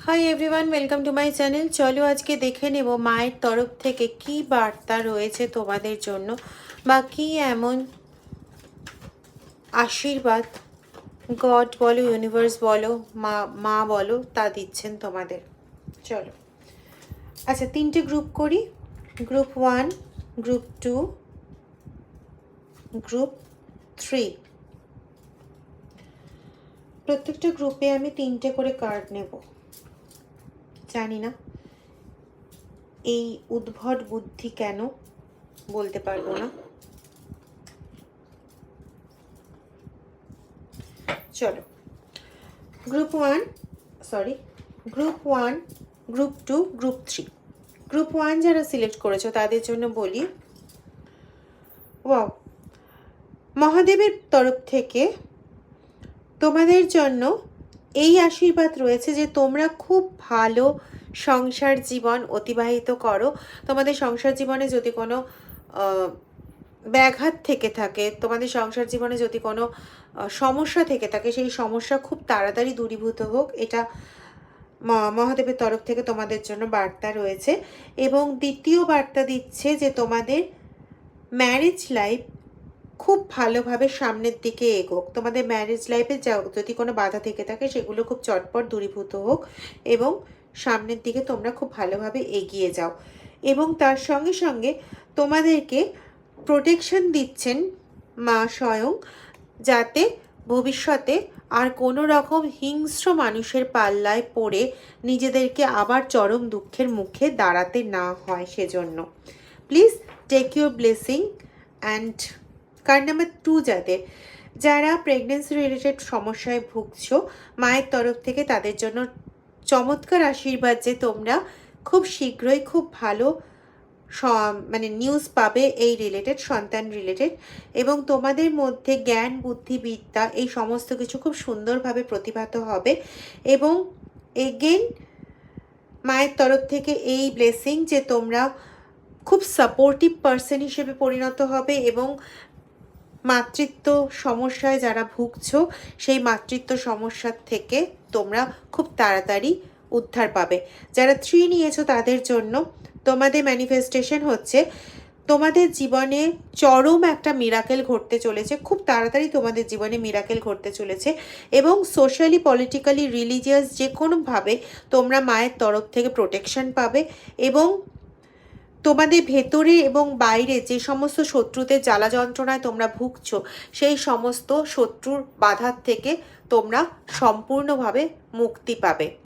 Hi everyone, welcome to my channel. চলো আজকে দেখে নেব মায়ের তরফ থেকে কি বার্তা রয়েছে তোমাদের জন্য, বা কি এমন আশীর্বাদ গড বলো, ইউনিভার্স বলো, মা বলো, তা দিচ্ছেন তোমাদের। চলো আচ্ছা, তিনটে গ্রুপ করি। Group 1, group 2, group 3। প্রত্যেকটা গ্রুপে আমি তিনটে করে কার্ড নেব। জানি না এই উদ্ভট বুদ্ধি কেন, বলতে পারবো না। চলো group 1, group 1, group 2, group 3। Group 1 যারা সিলেক্ট করেছো তাদের জন্য বলি, ওয়াও, মহাদেবের তরফ থেকে তোমাদের জন্য এই আশীর্বাদ রয়েছে যে তোমরা খুব ভালো সংসার জীবন অতিবাহিত করো। তোমাদের সংসার জীবনে যদি কোনো ব্যাঘাত থেকে থাকে, তোমাদের সংসার জীবনে যদি কোনো সমস্যা থেকে থাকে, সেই সমস্যা খুব তাড়াতাড়ি দূরীভূত হোক, এটা মহাদেবের তরফ থেকে তোমাদের জন্য বার্তা রয়েছে। এবং দ্বিতীয় বার্তা দিচ্ছে যে তোমাদের ম্যারেজ লাইফ খুব ভালোভাবে সামনের দিকে এগোক। তোমাদের ম্যারেজ লাইফে যদি কোনো বাধা থেকে থাকে সেগুলো খুব চটপট দূরীভূত হোক এবং সামনের দিকে তোমরা খুব ভালোভাবে এগিয়ে যাও। এবং তার সঙ্গে সঙ্গে তোমাদেরকে প্রোটেকশন দিচ্ছেন মা স্বয়ং, যাতে ভবিষ্যতে আর কোনো রকম হিংস্র মানুষের পাল্লায় পড়ে নিজেদেরকে আবার চরম দুঃখের মুখে দাঁড়াতে না হয়। সেজন্য please take your blessing. And card number 2, যারা প্রেগনেন্সি রিলেটেড সমস্যায় ভুগছো, মায়ের তরফ থেকে তাদের জন্য চমৎকার আশীর্বাদ যে তোমরা খুব শীঘ্রই খুব ভালো নিউজ পাবে এই রিলেটেড, সন্তান রিলেটেড। এবং তোমাদের মধ্যে জ্ঞান, বুদ্ধি, বিদ্যা এই সমস্ত কিছু খুব সুন্দরভাবে প্রতিভাত হবে। এবং এগেন মায়ের তরফ থেকে এই ব্লেসিং যে তোমরা খুব সাপোর্টিভ পার্সন হিসেবে পরিণত হবে এবং মাতৃত্ব সমস্যায় যারা ভুগছো সেই মাতৃত্ব সমস্যার থেকে তোমরা খুব তাড়াতাড়ি উদ্ধার পাবে। যারা 3 নিয়েছো তাদের জন্য তোমাদের ম্যানিফেস্টেশন হচ্ছে তোমাদের জীবনে চরম একটা মিরাকেল ঘটতে চলেছে, খুব তাড়াতাড়ি তোমাদের জীবনে মিরাকেল ঘটতে চলেছে। এবং সোশ্যালি, পলিটিক্যালি, রিলিজিয়াস যে কোনোভাবে তোমরা মায়ের তরফ থেকে প্রোটেকশন পাবে। এবং তোমাদের ভেতরে এবং বাইরে যে সমস্ত শত্রুদের জ্বালা যন্ত্রণায় তোমরা ভুগছো, সেই সমস্ত শত্রুর বাধার থেকে তোমরা সম্পূর্ণভাবে মুক্তি পাবে।